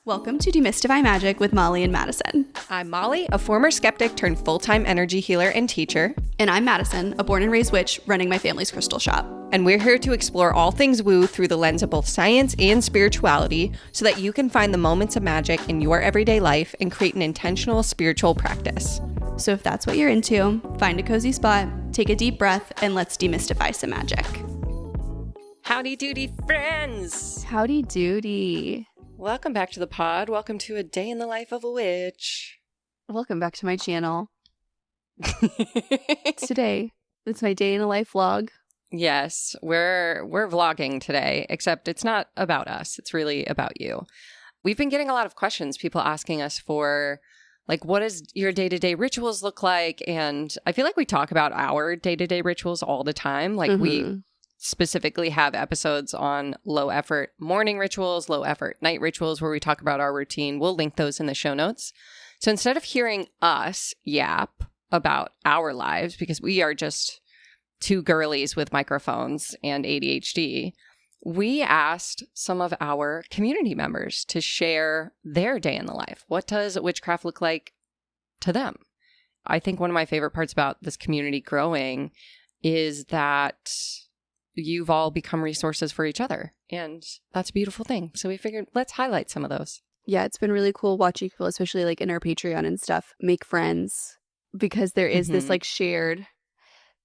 Welcome to Demystify Magic with Molly and Madison. I'm Molly, a former skeptic turned full-time energy healer and teacher. And I'm Madison, a born and raised witch running my family's crystal shop. And we're here to explore all things woo through the lens of both science and spirituality so that you can find the moments of magic in your everyday life and create an intentional spiritual practice. So if that's what you're into, find a cozy spot, take a deep breath, and let's demystify some magic. Howdy doody, friends! Howdy doody. Welcome back to the pod. Welcome to a day in the life of a witch. Welcome back to my channel. Today, it's my day in a life vlog. Yes, we're vlogging today, except it's not about us. It's really about you. We've been getting a lot of questions, people asking us for, like, what does your day-to-day rituals look like? And I feel like we talk about our day-to-day rituals all the time. Like, we specifically have episodes on low effort morning rituals, low effort night rituals, where we talk about our routine. We'll link those in the show notes. So instead of hearing us yap about our lives, because we are just two girlies with microphones and ADHD, we asked some of our community members to share their day in the life. What does witchcraft look like to them? I think one of my favorite parts about this community growing is that you've all become resources for each other. And that's a beautiful thing. So we figured let's highlight some of those. Yeah, it's been really cool watching people, especially like in our Patreon and stuff, make friends, because there is this like shared,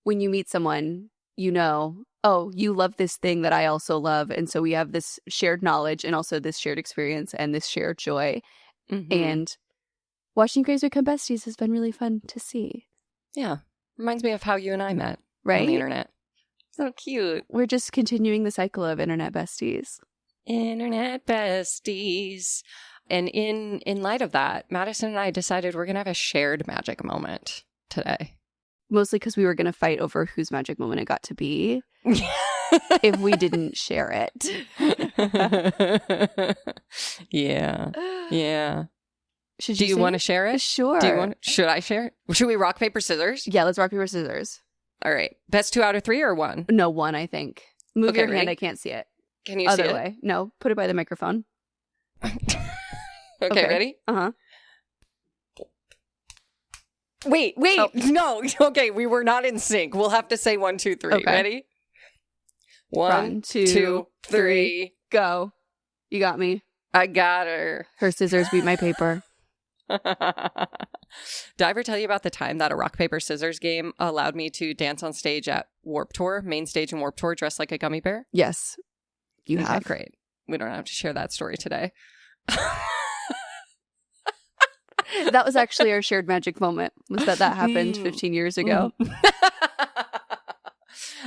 when you meet someone, you know, oh, you love this thing that I also love. And so we have this shared knowledge and also this shared experience and this shared joy. And watching you guys become besties has been really fun to see. Yeah. Reminds me of how you and I met right? On the internet. So cute. We're just continuing the cycle of internet besties. Internet besties. And in light of that, Madison and I decided we're going to have a shared magic moment today. Mostly because we were going to fight over whose magic moment it got to be if we didn't share it. Yeah. Yeah. Do you want to share it? Sure. Should I share it? Should we rock, paper, scissors? Yeah, let's rock, paper, scissors. All right. Best 2 out of 3 or 1? No, 1, I think. Move Okay, your ready? hand. I can't see it. Can you Other see it? way. No, put it by the microphone. Okay, ready? Uh-huh. Wait. Oh. No. Okay, we were not in sync. We'll have to say 1, 2, 3. Okay. Ready? 1, 2, 3. Go. You got me. I got her. Her scissors beat my paper. Did I ever tell you about the time that a rock, paper, scissors game allowed me to dance on stage at Warped Tour, main stage in Warped Tour, dressed like a gummy bear? Yes, you Okay, have. Great. We don't have to share that story today. That was actually our shared magic moment, was that happened 15 years ago.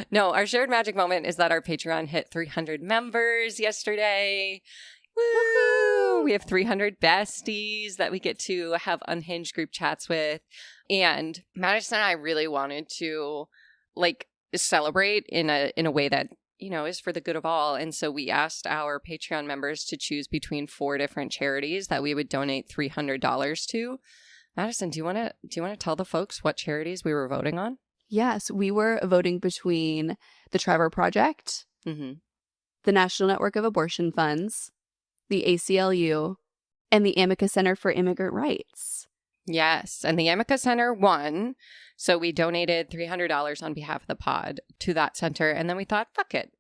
No, our shared magic moment is that our Patreon hit 300 members yesterday. Woo! We have 300 besties that we get to have unhinged group chats with. And Madison and I really wanted to like celebrate in a way that, you know, is for the good of all. And so we asked our Patreon members to choose between 4 different charities that we would donate $300 to. Madison, do you want to tell the folks what charities we were voting on? Yes, we were voting between the Trevor Project, the National Network of Abortion Funds, the ACLU, and the Amica Center for Immigrant Rights. Yes, and the Amica Center won, so we donated $300 on behalf of the pod to that center, and then we thought, fuck it.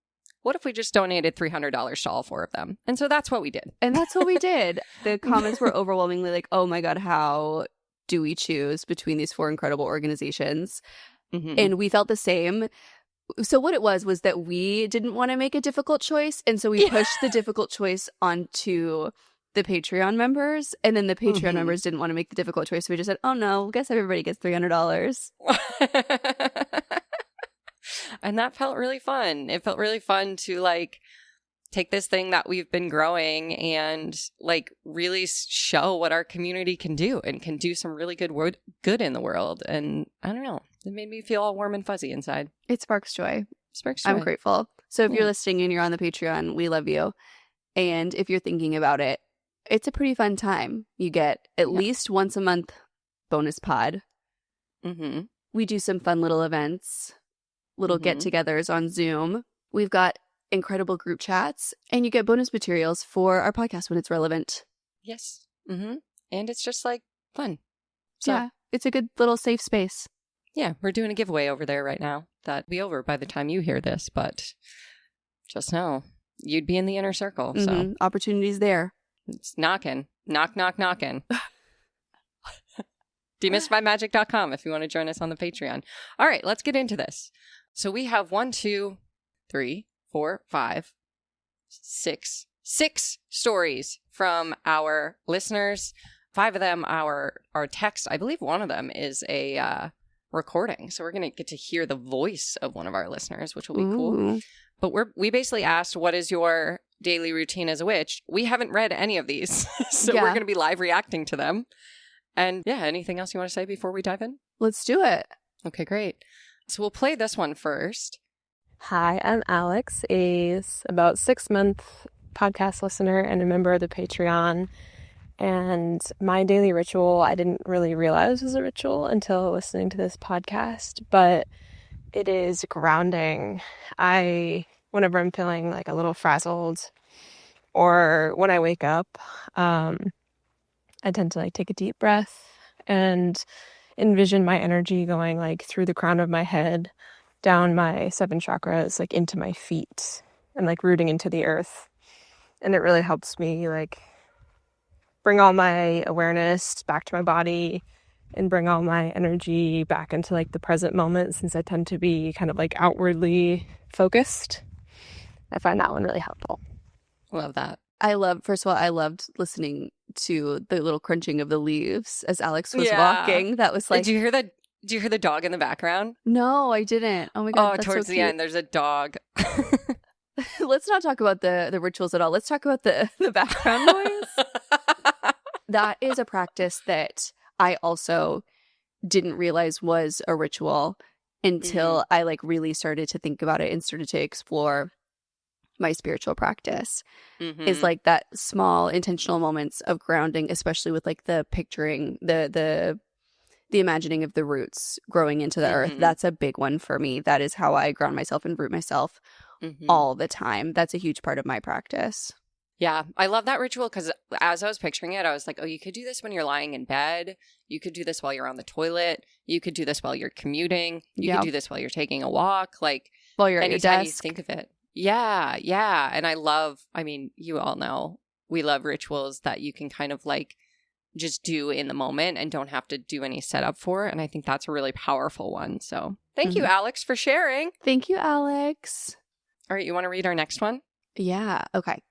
What if we just donated $300 to all 4 of them? And so that's what we did. And that's what we did. The comments were overwhelmingly like, oh my God, how do we choose between these 4 incredible organizations? And we felt the same. So what it was that we didn't want to make a difficult choice. And so we pushed the difficult choice onto the Patreon members. And then the Patreon members didn't want to make the difficult choice. So we just said, oh no, I guess everybody gets $300. And that felt really fun. It felt really fun to like take this thing that we've been growing and like really show what our community can do and can do some really good in the world. And I don't know, it made me feel all warm and fuzzy inside. It sparks joy. Sparks joy. I'm grateful. So if you're listening and you're on the Patreon, we love you. And if you're thinking about it, it's a pretty fun time. You get at least once a month bonus pod. We do some fun little events, little get-togethers on Zoom. We've got incredible group chats, and you get bonus materials for our podcast when it's relevant. Yes. Mm-hmm. And it's just like fun. So, yeah, it's a good little safe space. Yeah, we're doing a giveaway over there right now. That'll be over by the time you hear this, but just know you'd be in the inner circle. So Opportunities there. it's knocking. Knock, knock, knocking. demystifymagic.com if you want to join us on the Patreon. All right, let's get into this. So we have 6 stories from our listeners. 5 of them are text. I believe one of them is a recording. So we're going to get to hear the voice of one of our listeners, which will be cool. But we basically asked, what is your daily routine as a witch? We haven't read any of these. So we're going to be live reacting to them. And yeah, anything else you want to say before we dive in? Let's do it. Okay, great. So we'll play this one first. Hi, I'm Alex, a about 6-month podcast listener and a member of the Patreon. And my daily ritual, I didn't really realize was a ritual until listening to this podcast, but it is grounding. Whenever I'm feeling like a little frazzled or when I wake up, I tend to like take a deep breath and envision my energy going like through the crown of my head, down my 7 chakras, like into my feet and like rooting into the earth. And it really helps me like bring all my awareness back to my body and bring all my energy back into like the present moment, since I tend to be kind of like outwardly focused. I find that one really helpful. Love that. First of all, I loved listening to the little crunching of the leaves as Alex was walking. That was like, Did you hear the dog in the background? No, I didn't. Oh my God. That's towards so the cute. end, there's a dog. Let's not talk about the rituals at all. Let's talk about the background noise. That is a practice that I also didn't realize was a ritual until I like really started to think about it and started to explore my spiritual practice. Is like that small intentional moments of grounding, especially with like the picturing, the imagining of the roots growing into the earth. That's a big one for me. That is how I ground myself and root myself all the time. That's a huge part of my practice. Yeah, I love that ritual because as I was picturing it, I was like, oh, you could do this when you're lying in bed. You could do this while you're on the toilet. You could do this while you're commuting. You could do this while you're taking a walk. Like, while you're at your anytime desk. you think of it. Yeah, yeah. And I mean, you all know we love rituals that you can kind of like just do in the moment and don't have to do any setup for. And I think that's a really powerful one. So thank you, Alex, for sharing. Thank you, Alex. All right, you want to read our next one? Yeah, okay.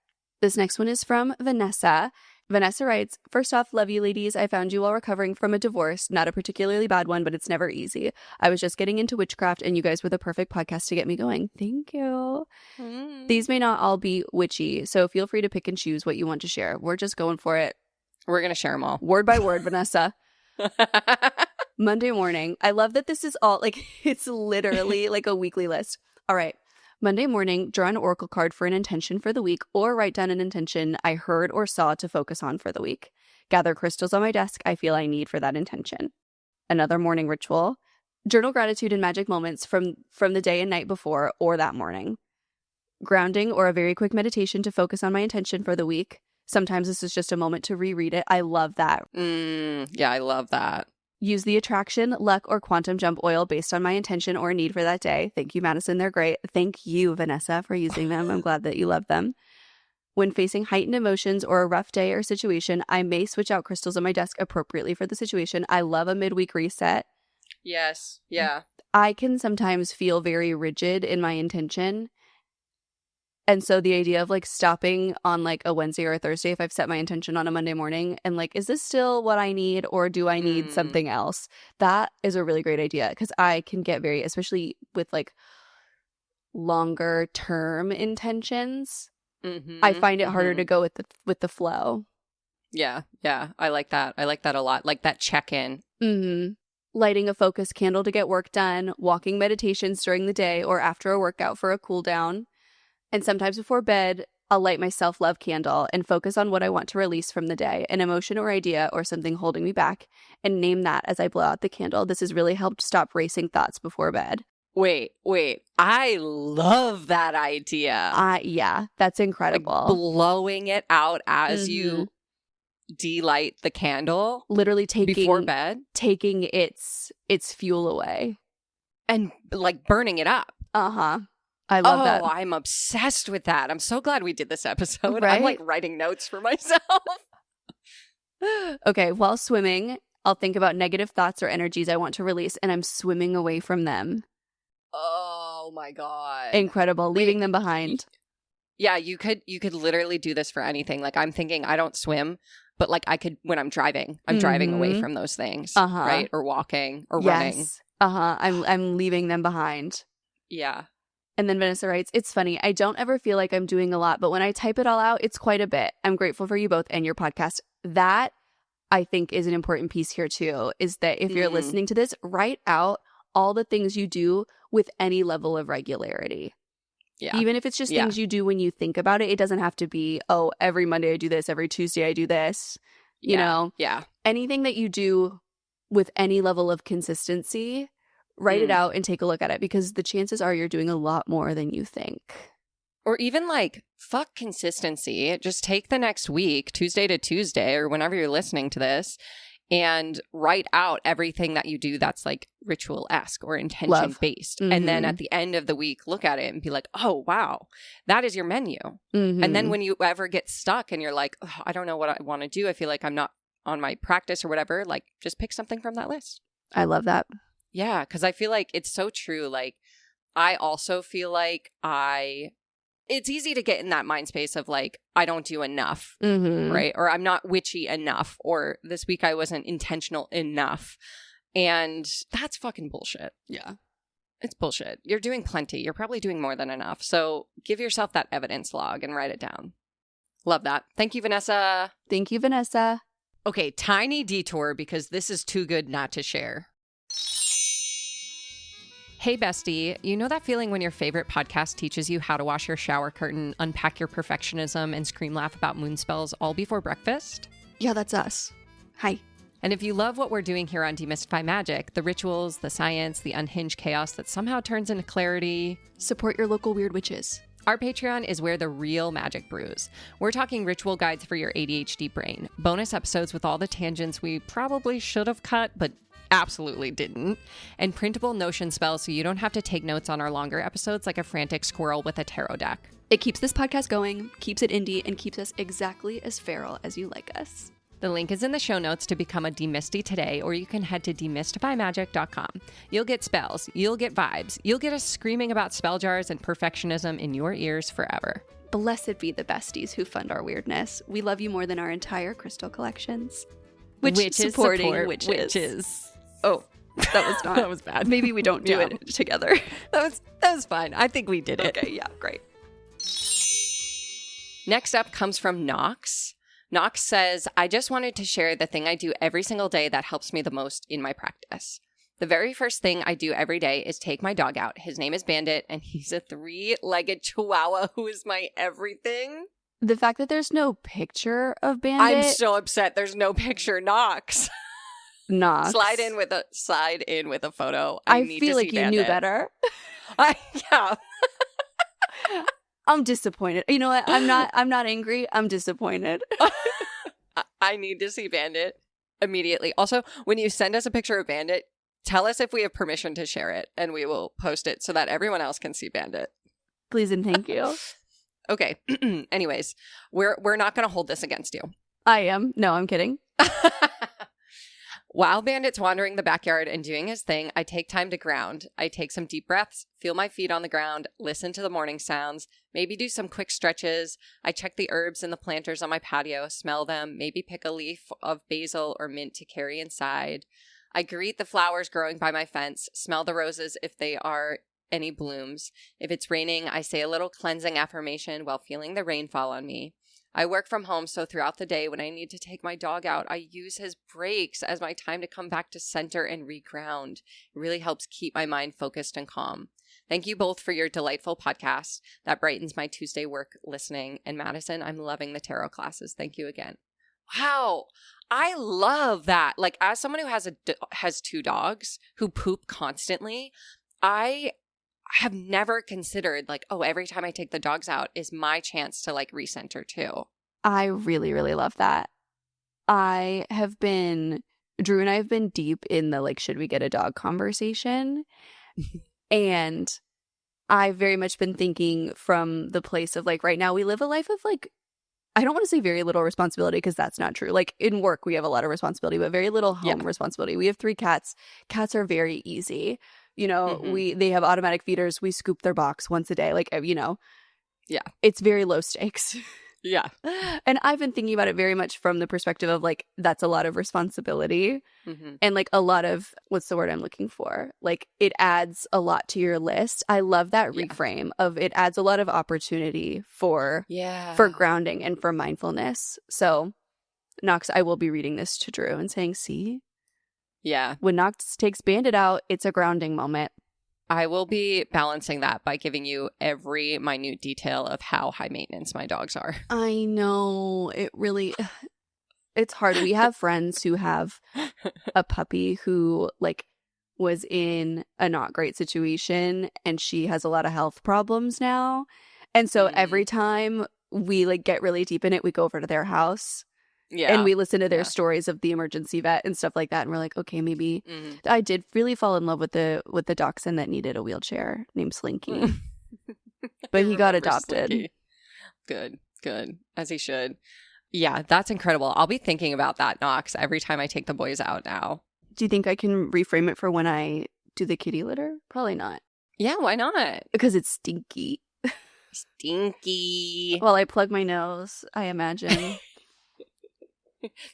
This next one is from Vanessa. Vanessa writes, first off, love you ladies. I found you while recovering from a divorce. Not a particularly bad one, but it's never easy. I was just getting into witchcraft and you guys were the perfect podcast to get me going. Thank you. These may not all be witchy, so feel free to pick and choose what you want to share. We're just going for it. We're going to share them all. Word by word, Vanessa. Monday morning. I love that this is all like, it's literally like a weekly list. All right. Monday morning, draw an oracle card for an intention for the week or write down an intention I heard or saw to focus on for the week. Gather crystals on my desk I feel I need for that intention. Another morning ritual. Journal gratitude and magic moments from the day and night before or that morning. Grounding or a very quick meditation to focus on my intention for the week. Sometimes this is just a moment to reread it. I love that. Yeah, I love that. Use the attraction, luck, or quantum jump oil based on my intention or need for that day. Thank you, Madison. They're great. Thank you, Vanessa, for using them. I'm glad that you love them. When facing heightened emotions or a rough day or situation, I may switch out crystals on my desk appropriately for the situation. I love a midweek reset. Yes. Yeah. I can sometimes feel very rigid in my intention. And so the idea of like stopping on like a Wednesday or a Thursday, if I've set my intention on a Monday morning and like, is this still what I need or do I need something else? That is a really great idea because I can get very, especially with like longer term intentions, I find it harder to go with the flow. Yeah. Yeah. I like that. I like that a lot. Like that check-in. Lighting a focus candle to get work done, walking meditations during the day or after a workout for a cool down. And sometimes before bed, I'll light my self-love candle and focus on what I want to release from the day, an emotion or idea or something holding me back, and name that as I blow out the candle. This has really helped stop racing thoughts before bed. Wait. I love that idea. Yeah, that's incredible. Like blowing it out as you de-light the candle literally before bed taking its fuel away and like burning it up. I love that. Oh, I'm obsessed with that. I'm so glad we did this episode. Right? I'm like writing notes for myself. Okay, while swimming, I'll think about negative thoughts or energies I want to release, and I'm swimming away from them. Oh my God. Incredible. Leaving them behind. Yeah, you could literally do this for anything. Like I'm thinking I don't swim, but like I could when I'm driving away from those things, right? Or walking or running. I'm leaving them behind. Yeah. And then Vanessa writes, it's funny. I don't ever feel like I'm doing a lot, but when I type it all out, it's quite a bit. I'm grateful for you both and your podcast. That I think is an important piece here too, is that if you're listening to this, write out all the things you do with any level of regularity. Yeah. Even if it's just things you do when you think about it, it doesn't have to be, oh, every Monday I do this, every Tuesday I do this, you know? Yeah. Anything that you do with any level of consistency, write it out and take a look at it, because the chances are you're doing a lot more than you think. Or even like, fuck consistency. Just take the next week, Tuesday to Tuesday, or whenever you're listening to this, and write out everything that you do that's like ritual-esque or intention-based. And then at the end of the week, look at it and be like, oh, wow, that is your menu. And then when you ever get stuck and you're like, oh, I don't know what I want to do, I feel like I'm not on my practice or whatever, like just pick something from that list. I love that. Yeah, because I feel like it's so true. Like, I also feel like it's easy to get in that mind space of like, I don't do enough, right? Or I'm not witchy enough, or this week I wasn't intentional enough. And that's fucking bullshit. Yeah. It's bullshit. You're doing plenty. You're probably doing more than enough. So give yourself that evidence log and write it down. Love that. Thank you, Vanessa. Thank you, Vanessa. Okay, tiny detour because this is too good not to share. Hey, bestie, you know that feeling when your favorite podcast teaches you how to wash your shower curtain, unpack your perfectionism, and scream laugh about moon spells all before breakfast? Yeah, that's us. Hi. And if you love what we're doing here on Demystify Magic, the rituals, the science, the unhinged chaos that somehow turns into clarity, support your local weird witches. Our Patreon is where the real magic brews. We're talking ritual guides for your ADHD brain, bonus episodes with all the tangents we probably should have cut, but absolutely didn't, and printable Notion spells so you don't have to take notes on our longer episodes like a frantic squirrel with a tarot deck. It keeps this podcast going, keeps it indie, and keeps us exactly as feral as you like us. The link is in the show notes to become a Demisty today, or you can head to demystifymagic.com. You'll get spells, you'll get vibes, you'll get us screaming about spell jars and perfectionism in your ears forever. Blessed be the besties who fund our weirdness. We love you more than our entire crystal collections. Witches supporting support witches. Oh, that was not. That was bad. Maybe we don't do it together. That was fine. I think we did it. Okay, yeah, great. Next up comes from Knox. Knox says, I just wanted to share the thing I do every single day that helps me the most in my practice. The very first thing I do every day is take my dog out. His name is Bandit, and he's a 3-legged chihuahua who is my everything. The fact that there's no picture of Bandit. I'm so upset there's no picture. Knox. Slide in with a photo. I feel like you knew better. Yeah. I'm disappointed. You know what? I'm not angry. I'm disappointed. I need to see Bandit immediately. Also, when you send us a picture of Bandit, tell us if we have permission to share it, and we will post it so that everyone else can see Bandit. Please and thank you. Okay. Anyways, we're not going to hold this against you. I am. No, I'm kidding. While Bandit's wandering the backyard and doing his thing, I take time to ground. I take some deep breaths, feel my feet on the ground, listen to the morning sounds, maybe do some quick stretches. I check the herbs and the planters on my patio, smell them, maybe pick a leaf of basil or mint to carry inside. I greet the flowers growing by my fence, smell the roses if they are any blooms. If it's raining, I say a little cleansing affirmation while feeling the rain fall on me. I work from home, so throughout the day when I need to take my dog out, I use his breaks as my time to come back to center and reground. It really helps keep my mind focused and calm. Thank you both for your delightful podcast. That brightens my Tuesday work listening. And Madison, I'm loving the tarot classes. Thank you again. Wow. I love that. Like, as someone who has 2 dogs who poop constantly, I have never considered like, oh, every time I take the dogs out is my chance to like recenter too. I really, really love that. Drew and I have been deep in the like, should we get a dog conversation? And I've very much been thinking from the place of like, right now we live a life of like, I don't want to say very little responsibility because that's not true. Like in work, we have a lot of responsibility, but very little home responsibility. We have 3 cats. Cats are very easy. You know, they have automatic feeders. We scoop their box once a day. Like, you know, it's very low stakes. Yeah. And I've been thinking about it very much from the perspective of like, that's a lot of responsibility and like a lot of, what's the word I'm looking for? Like it adds a lot to your list. I love that reframe of it adds a lot of opportunity for grounding and for mindfulness. So Knox, I will be reading this to Drew and saying, see? Yeah. When Knox takes Bandit out, it's a grounding moment. I will be balancing that by giving you every minute detail of how high maintenance my dogs are. I know. It's hard. We have friends who have a puppy who like was in a not great situation and she has a lot of health problems now. And so every time we like get really deep in it, we go over to their house. Yeah. And we listen to their stories of the emergency vet and stuff like that. And we're like, okay, maybe I did really fall in love with the dachshund that needed a wheelchair named Slinky. But he got adopted. Slinky. Good. As he should. Yeah, that's incredible. I'll be thinking about that, Knox, every time I take the boys out now. Do you think I can reframe it for when I do the kitty litter? Probably not. Yeah, why not? Because it's stinky. Stinky. Well, I plug my nose, I imagine.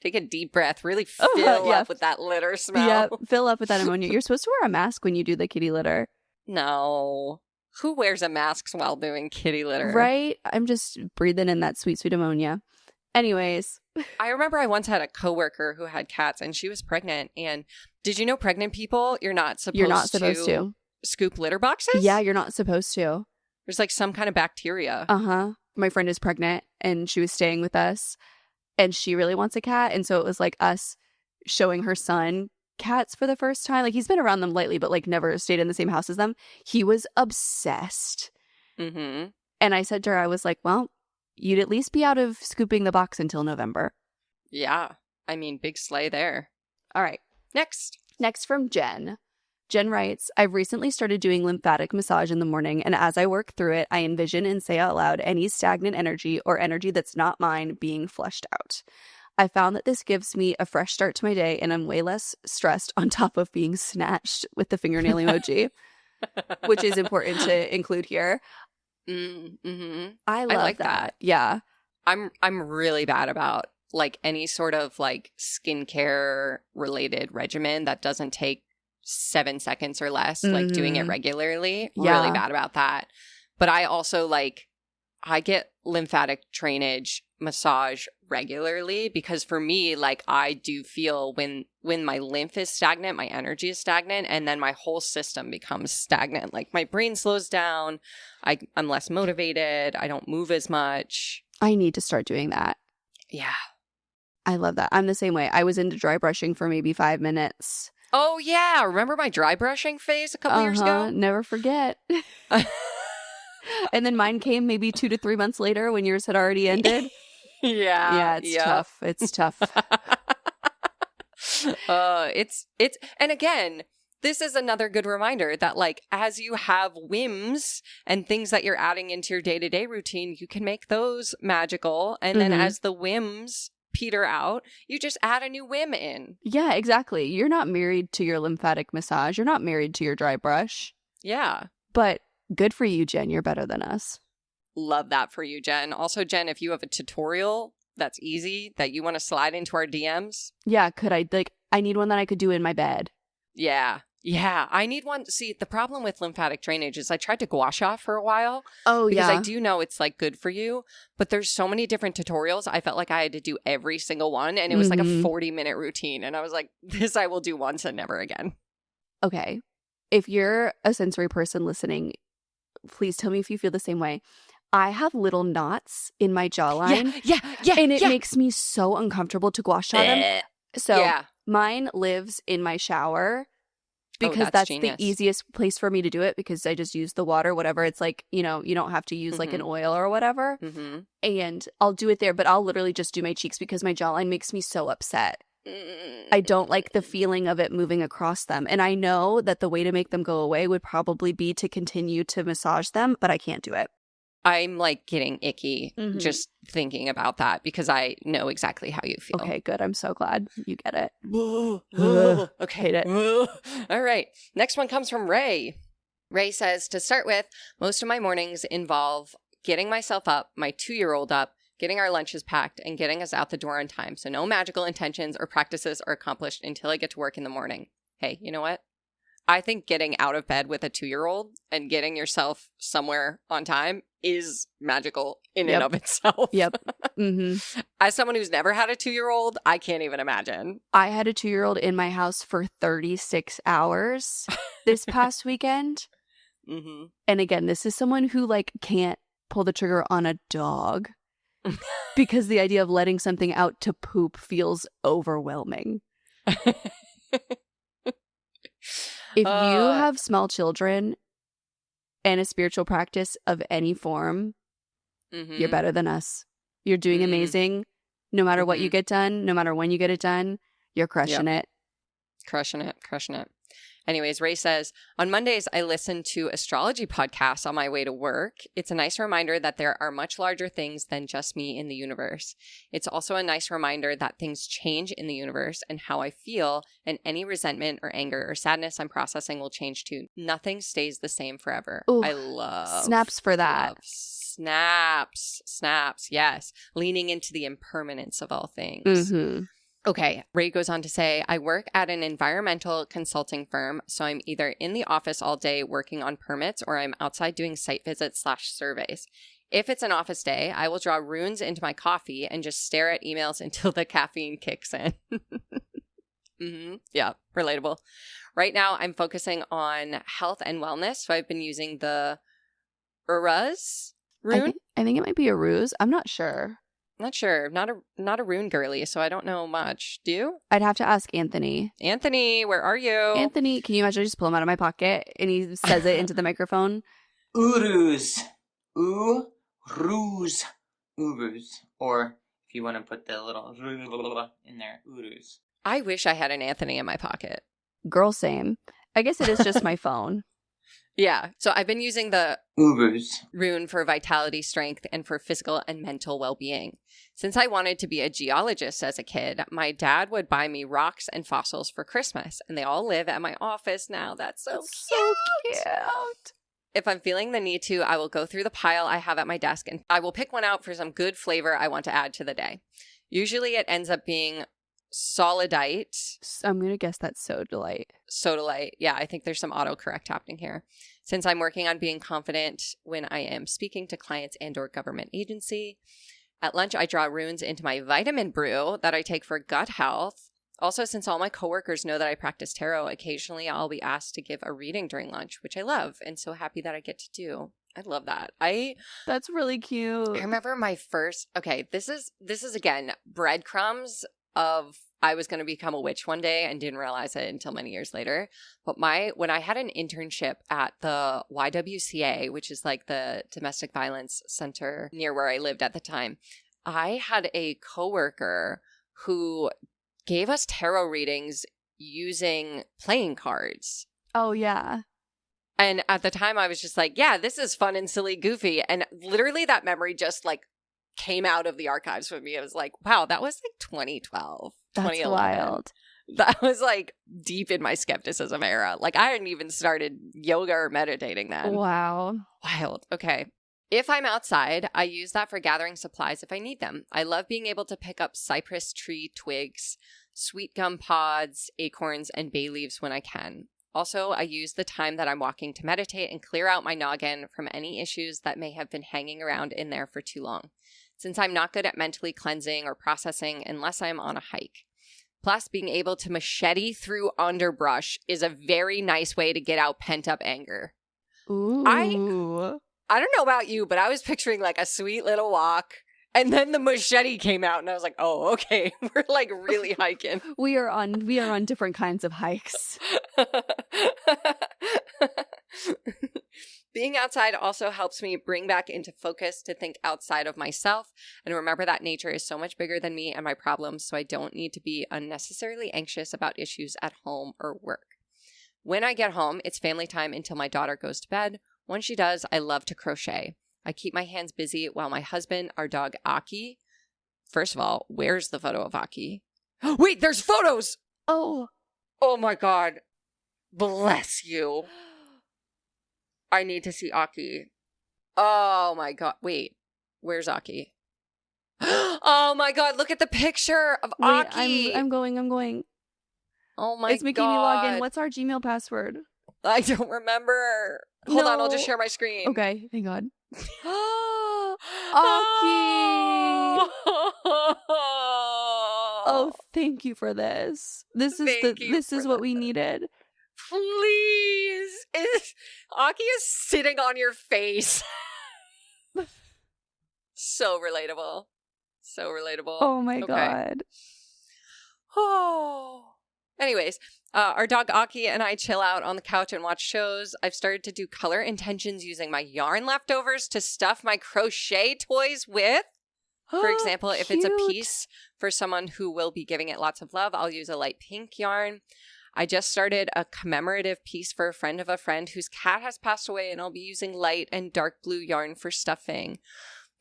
Take a deep breath. Really fill up with that litter smell. Yeah, fill up with that ammonia. You're supposed to wear a mask when you do the kitty litter. No. Who wears a mask while doing kitty litter? Right? I'm just breathing in that sweet, sweet ammonia. Anyways. I remember I once had a coworker who had cats and she was pregnant. And did you know pregnant people, you're not supposed to scoop litter boxes? Yeah, you're not supposed to. There's like some kind of bacteria. Uh-huh. My friend is pregnant and she was staying with us. And she really wants a cat. And so it was like us showing her son cats for the first time. Like he's been around them lately, but like never stayed in the same house as them. He was obsessed. And I said to her, I was like, well, you'd at least be out of scooping the box until November. Yeah. I mean, big sleigh there. All right. Next from Jen. Jen writes, I've recently started doing lymphatic massage in the morning, and as I work through it, I envision and say out loud any stagnant energy or energy that's not mine being flushed out. I found that this gives me a fresh start to my day, and I'm way less stressed on top of being snatched with the fingernail emoji, which is important to include here. I like that. Yeah. I'm really bad about like any sort of like skincare related regimen that doesn't take 7 seconds or less, like doing it regularly. Really bad about that. But I also like, I get lymphatic drainage massage regularly because for me, like I do feel when my lymph is stagnant, my energy is stagnant, and then my whole system becomes stagnant. Like my brain slows down. I'm less motivated. I don't move as much. I need to start doing that. Yeah. I love that. I'm the same way. I was into dry brushing for maybe 5 minutes. Oh, yeah. Remember my dry brushing phase a couple years ago? Never forget. And then mine came maybe 2 to 3 months later when yours had already ended. Yeah. It's tough. It's tough. It's and again, this is another good reminder that like as you have whims and things that you're adding into your day-to-day routine, you can make those magical. And then as the whims peter out, you just add a new whim in. Yeah, exactly. You're not married to your lymphatic massage. You're not married to your dry brush. Yeah. But good for you, Jen. You're better than us. Love that for you, Jen. Also, Jen, if you have a tutorial that's easy that you want to slide into our DMs. Yeah, I need one that I could do in my bed. Yeah. Yeah, I need one. See, the problem with lymphatic drainage is I tried to gua sha for a while. Oh, yeah. Because I do know it's like good for you, but there's so many different tutorials. I felt like I had to do every single one, and it was like a 40-minute routine. And I was like, this I will do once and never again. Okay. If you're a sensory person listening, please tell me if you feel the same way. I have little knots in my jawline. Yeah. And it makes me so uncomfortable to gua sha them. So mine lives in my shower. because that's genius. the easiest place for me to do it, because I just use the water, whatever. It's like, you know, you don't have to use like an oil or whatever. And I'll do it there, but I'll literally just do my cheeks because my jawline makes me so upset. I don't like the feeling of it moving across them. And I know that the way to make them go away would probably be to continue to massage them, but I can't do it. I'm like getting icky just thinking about that because I know exactly how you feel. Okay, good. I'm so glad you get it. Okay. Hate it. All right. Next one comes from Ray. Ray says, to start with, most of my mornings involve getting myself up, my 2-year-old up, getting our lunches packed, and getting us out the door on time. So no magical intentions or practices are accomplished until I get to work in the morning. Hey, you know what? I think getting out of bed with a 2-year-old and getting yourself somewhere on time is magical in and of itself. Yep. As someone who's never had a 2-year-old, I can't even imagine. I had a 2-year-old in my house for 36 hours this past weekend. And again, this is someone who like can't pull the trigger on a dog because the idea of letting something out to poop feels overwhelming. If you have small children and a spiritual practice of any form, you're better than us. You're doing amazing. No matter what you get done, no matter when you get it done, you're crushing it. Crushing it. Anyways, Ray says, on Mondays, I listen to astrology podcasts on my way to work. It's a nice reminder that there are much larger things than just me in the universe. It's also a nice reminder that things change in the universe and how I feel, and any resentment or anger or sadness I'm processing will change too. Nothing stays the same forever. Ooh, I love snaps for that. Snaps. Yes. Leaning into the impermanence of all things. Okay, Ray goes on to say, I work at an environmental consulting firm, so I'm either in the office all day working on permits or I'm outside doing site visits / surveys. If it's an office day, I will draw runes into my coffee and just stare at emails until the caffeine kicks in. Yeah, relatable. Right now, I'm focusing on health and wellness, so I've been using the Uruz rune. I think it might be a ruse. I'm not sure. Not sure. Not a rune girly, so I don't know much. Do you? I'd have to ask Anthony. Anthony, where are you? Anthony, can you imagine I just pull him out of my pocket and he says it into the microphone? Uruz. Uruz. Or if you want to put the little in there, Uruz. I wish I had an Anthony in my pocket. Girl, same. I guess it is just my phone. Yeah. So I've been using the Uruz rune for vitality, strength, and for physical and mental well-being. Since I wanted to be a geologist as a kid, my dad would buy me rocks and fossils for Christmas, and they all live at my office now. That's so cute. If I'm feeling the need to, I will go through the pile I have at my desk, and I will pick one out for some good flavor I want to add to the day. Usually it ends up being solidite. I'm going to guess that's sodalite. Sodalite. Yeah, I think there's some autocorrect happening here. Since I'm working on being confident when I am speaking to clients and or government agency. At lunch, I draw runes into my vitamin brew that I take for gut health. Also, since all my coworkers know that I practice tarot, occasionally I'll be asked to give a reading during lunch, which I love and so happy that I get to do. I love that. That's really cute. I remember my first, okay, this is again, breadcrumbs of I was going to become a witch one day and didn't realize it until many years later. But when I had an internship at the YWCA, which is like the domestic violence center near where I lived at the time, I had a coworker who gave us tarot readings using playing cards. Oh, yeah. And at the time I was just like, yeah, this is fun and silly, goofy. And literally that memory just like came out of the archives with me. It was like, wow, that was like 2012. That's 2011. wild. That was like deep in my skepticism era. Like I hadn't even started yoga or meditating then. Wow. Wild. Okay. If I'm outside, I use that for gathering supplies if I need them. I love being able to pick up cypress tree twigs, sweet gum pods, acorns, and bay leaves when I can. Also, I use the time that I'm walking to meditate and clear out my noggin from any issues that may have been hanging around in there for too long, since I'm not good at mentally cleansing or processing unless I'm on a hike. Plus, being able to machete through underbrush is a very nice way to get out pent-up anger. Ooh. I don't know about you, but I was picturing like a sweet little walk, and then the machete came out, and I was like, "Oh, okay, we're like really hiking." We are on different kinds of hikes. Being outside also helps me bring back into focus to think outside of myself and remember that nature is so much bigger than me and my problems, so I don't need to be unnecessarily anxious about issues at home or work. When I get home, it's family time until my daughter goes to bed. When she does, I love to crochet. I keep my hands busy while my husband, our dog Aki. First of all, where's the photo of Aki? Wait, there's photos! Oh my God. Bless you. I need to see Aki. Oh my God. Wait, where's Aki? Oh my God, look at the picture of wait, Aki. I'm going. Oh my God. It's making me log in. What's our Gmail password? I don't remember. Hold on, I'll just share my screen. Okay, thank God. Aki! Oh, thank you for this. This is what we needed. Please. Aki is sitting on your face. So relatable. Oh my God. Oh. Anyways, our dog Aki and I chill out on the couch and watch shows. I've started to do color intentions using my yarn leftovers to stuff my crochet toys with. For example, if it's a piece for someone who will be giving it lots of love, I'll use a light pink yarn. I just started a commemorative piece for a friend of a friend whose cat has passed away, and I'll be using light and dark blue yarn for stuffing.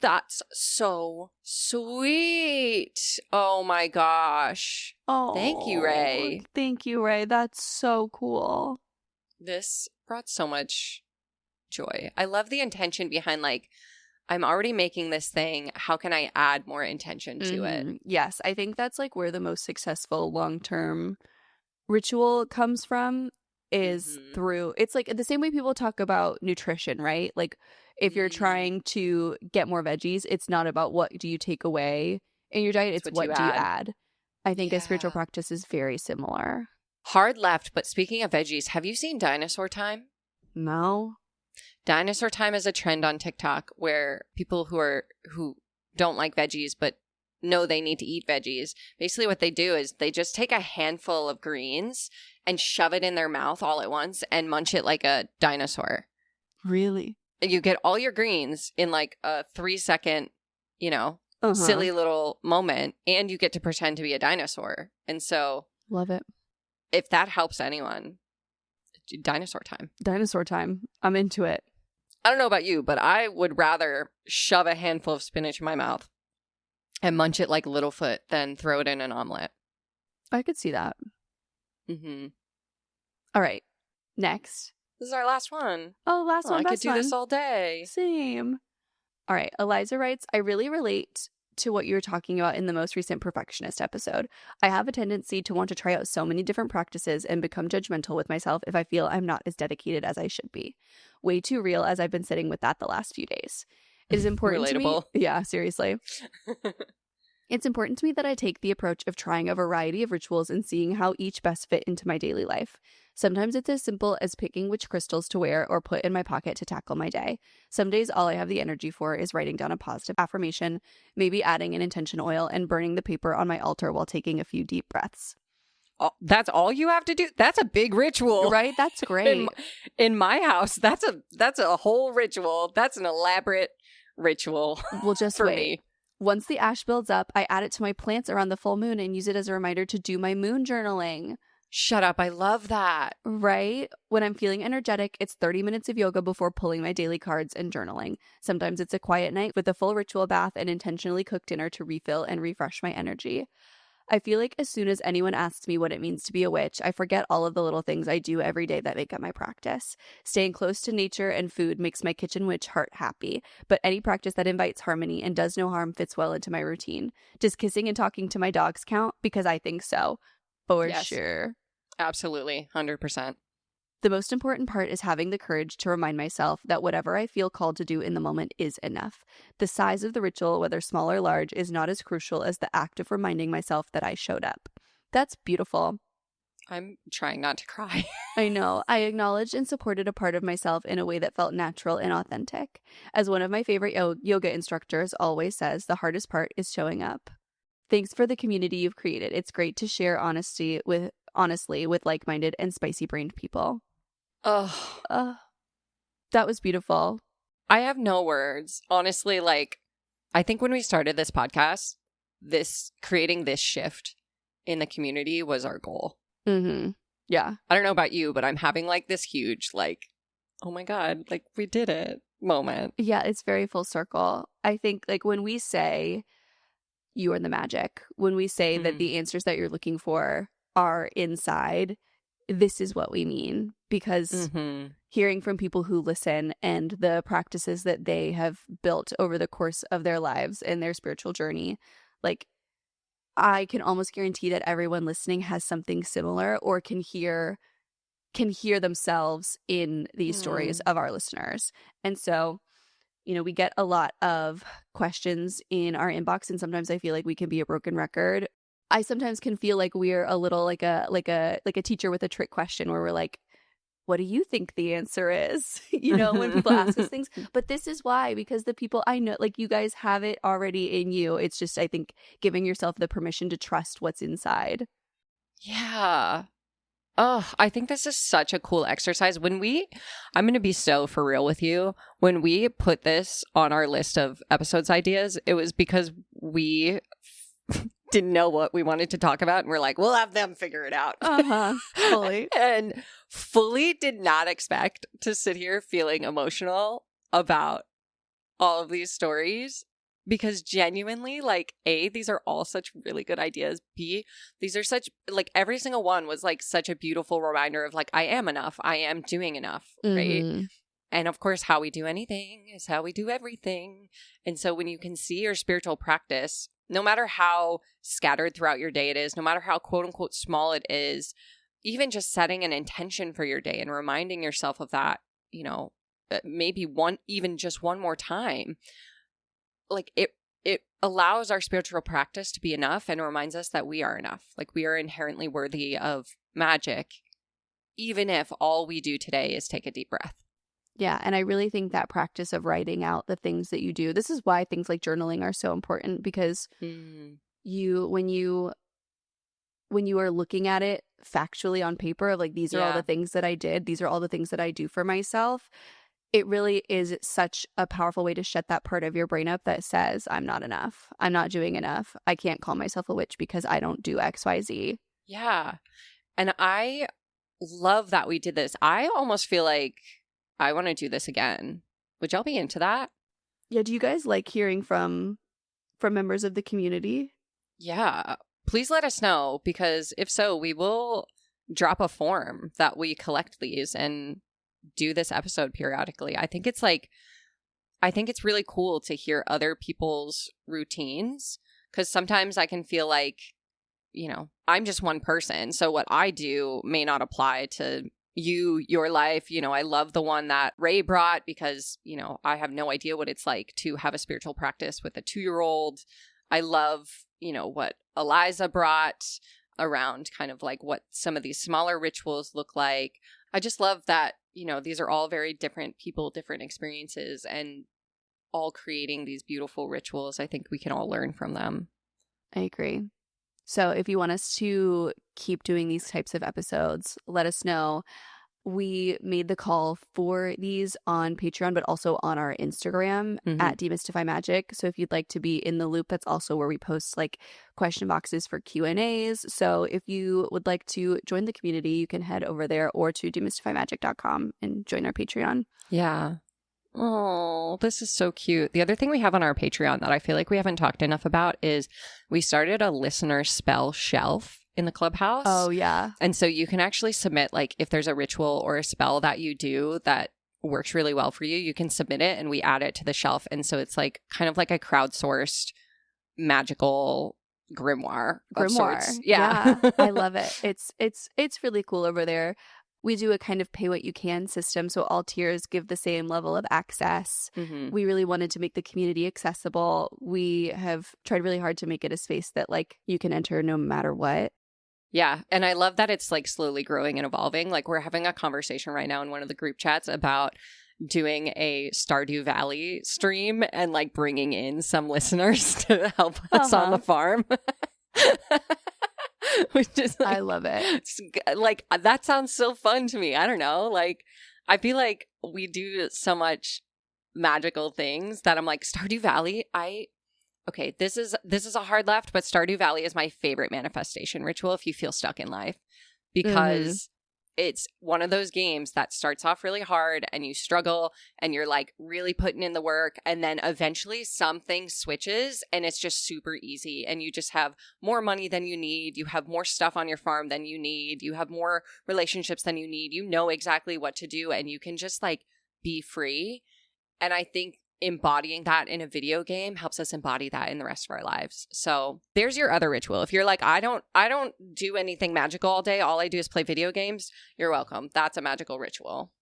That's so sweet. Oh my gosh. Oh, thank you, Ray. Thank you, Ray. That's so cool. This brought so much joy. I love the intention behind, like, I'm already making this thing. How can I add more intention to it? Yes, I think that's like where the most successful long-term ritual comes from is through, it's like the same way people talk about nutrition, right? Like if you're trying to get more veggies, it's not about what do you take away in your diet, it's what do you add. I think a spiritual practice is very similar. Hard left, but speaking of veggies, have you seen Dinosaur Time? No. Dinosaur Time is a trend on TikTok where people who don't like veggies but know they need to eat veggies, basically what they do is they just take a handful of greens and shove it in their mouth all at once and munch it like a dinosaur. Really? You get all your greens in like a 3-second, silly little moment, and you get to pretend to be a dinosaur. And so, love it. If that helps anyone, Dinosaur Time. Dinosaur Time. I'm into it. I don't know about you, but I would rather shove a handful of spinach in my mouth and munch it like Littlefoot than throw it in an omelet. I could see that. All right. Next. This is our last one. Oh, last one. I could do this all day. Same. All right. Eliza writes, I really relate to what you were talking about in the most recent perfectionist episode. I have a tendency to want to try out so many different practices and become judgmental with myself if I feel I'm not as dedicated as I should be. Way too real, as I've been sitting with that the last few days. It is important to me. Yeah, seriously. It's important to me that I take the approach of trying a variety of rituals and seeing how each best fit into my daily life. Sometimes it's as simple as picking which crystals to wear or put in my pocket to tackle my day. Some days all I have the energy for is writing down a positive affirmation, maybe adding an intention oil and burning the paper on my altar while taking a few deep breaths. Oh, that's all you have to do? That's a big ritual. Right? That's great. In my house, that's a whole ritual. That's an elaborate ritual. Well, just for wait. Me. Once the ash builds up, I add it to my plants around the full moon and use it as a reminder to do my moon journaling. Shut up. I love that. Right? When I'm feeling energetic, it's 30 minutes of yoga before pulling my daily cards and journaling. Sometimes it's a quiet night with a full ritual bath and intentionally cooked dinner to refill and refresh my energy. I feel like as soon as anyone asks me what it means to be a witch, I forget all of the little things I do every day that make up my practice. Staying close to nature and food makes my kitchen witch heart happy, but any practice that invites harmony and does no harm fits well into my routine. Does kissing and talking to my dogs count? Because I think so. For sure. Absolutely. 100%. The most important part is having the courage to remind myself that whatever I feel called to do in the moment is enough. The size of the ritual, whether small or large, is not as crucial as the act of reminding myself that I showed up. That's beautiful. I'm trying not to cry. I know. I acknowledged and supported a part of myself in a way that felt natural and authentic. As one of my favorite yoga instructors always says, the hardest part is showing up. Thanks for the community you've created. It's great to share honesty with honestly, with like-minded and spicy-brained people. Oh, That was beautiful. I have no words. Honestly, like, I think when we started this podcast, creating this shift in the community was our goal. Mm-hmm. Yeah. I don't know about you, but I'm having like this huge, like, oh my God, like we did it moment. Yeah, it's very full circle. I think like when we say you are the magic, when we say that the answers that you're looking for are inside, this is what we mean. Because hearing from people who listen and the practices that they have built over the course of their lives and their spiritual journey, like I can almost guarantee that everyone listening has something similar or can hear themselves in these stories of our listeners. And so, you know, we get a lot of questions in our inbox, and sometimes I feel like we can be a broken record. I sometimes can feel like we're a little like a teacher with a trick question where we're like, what do you think the answer is? You know, when people ask us things. But this is why, because the people I know, like you guys have it already in you. It's just, I think, giving yourself the permission to trust what's inside. Yeah. Oh, I think this is such a cool exercise. I'm going to be so for real with you. When we put this on our list of episodes ideas, it was because we didn't know what we wanted to talk about. And we're like, we'll have them figure it out. Fully. And fully did not expect to sit here feeling emotional about all of these stories. Because genuinely, like, A, these are all such really good ideas. B, these are such, like, every single one was, like, such a beautiful reminder of, like, I am enough. I am doing enough, right? And, of course, how we do anything is how we do everything. And so when you can see your spiritual practice, no matter how scattered throughout your day it is, no matter how, quote-unquote, small it is, even just setting an intention for your day and reminding yourself of that, you know, maybe just one more time, like it allows our spiritual practice to be enough and reminds us that we are enough. Like we are inherently worthy of magic, even if all we do today is take a deep breath. Yeah. And I really think that practice of writing out the things that you do, this is why things like journaling are so important, because when you are looking at it factually on paper of like, these are all the things that I did, these are all the things that I do for myself, it really is such a powerful way to shut that part of your brain up that says, I'm not enough. I'm not doing enough. I can't call myself a witch because I don't do X, Y, Z. Yeah. And I love that we did this. I almost feel like I want to do this again. Would y'all be into that? Yeah. Do you guys like hearing from members of the community? Yeah. Please let us know, because if so, we will drop a form that we collect these and do this episode periodically. I think it's really cool to hear other people's routines, because sometimes I can feel like, you know, I'm just one person, so what I do may not apply to your life. You know, I love the one that Ray brought because, you know, I have no idea what it's like to have a spiritual practice with a 2-year-old. I love, you know, what Eliza brought around kind of like what some of these smaller rituals look like. I just love that, you know, these are all very different people, different experiences, and all creating these beautiful rituals. I think we can all learn from them. I agree. So if you want us to keep doing these types of episodes, let us know. We made the call for these on Patreon, but also on our Instagram at Demystify Magic. So if you'd like to be in the loop, that's also where we post like question boxes for Q&As. So if you would like to join the community, you can head over there or to demystifymagic.com and join our Patreon. Yeah. Oh, this is so cute. The other thing we have on our Patreon that I feel like we haven't talked enough about is we started a listener spell shelf in the Clubhouse. Oh, yeah. And so you can actually submit, like, if there's a ritual or a spell that you do that works really well for you, you can submit it and we add it to the shelf. And so it's like kind of like a crowdsourced magical grimoire. Yeah. I love it. It's really cool over there. We do a kind of pay what you can system, so all tiers give the same level of access. We really wanted to make the community accessible. We have tried really hard to make it a space that like you can enter no matter what. Yeah. And I love that it's like slowly growing and evolving. Like we're having a conversation right now in one of the group chats about doing a Stardew Valley stream and like bringing in some listeners to help us on the farm. Which is like, I love it. like, that sounds so fun to me. I don't know. Like, I feel like we do so much magical things that I'm like, Stardew Valley, okay, this is a hard left, but Stardew Valley is my favorite manifestation ritual if you feel stuck in life, because it's one of those games that starts off really hard and you struggle and you're like really putting in the work, and then eventually something switches and it's just super easy and you just have more money than you need, you have more stuff on your farm than you need, you have more relationships than you need, you know exactly what to do, and you can just like be free. And I think embodying that in a video game helps us embody that in the rest of our lives. So there's your other ritual. If you're like, I don't do anything magical all day, all I do is play video games, you're welcome. That's a magical ritual.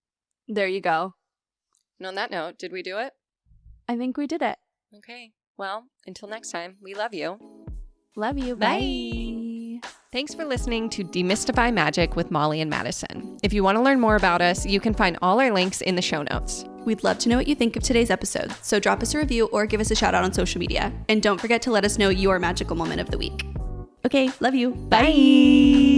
There you go. And on that note, did we do it? I think we did it. Okay. Well, until next time, we love you. Love you. Bye. Thanks for listening to Demystify Magic with Molly and Madison. If you want to learn more about us, you can find all our links in the show notes. We'd love to know what you think of today's episode, so drop us a review or give us a shout out on social media. And don't forget to let us know your magical moment of the week. Okay, love you. Bye.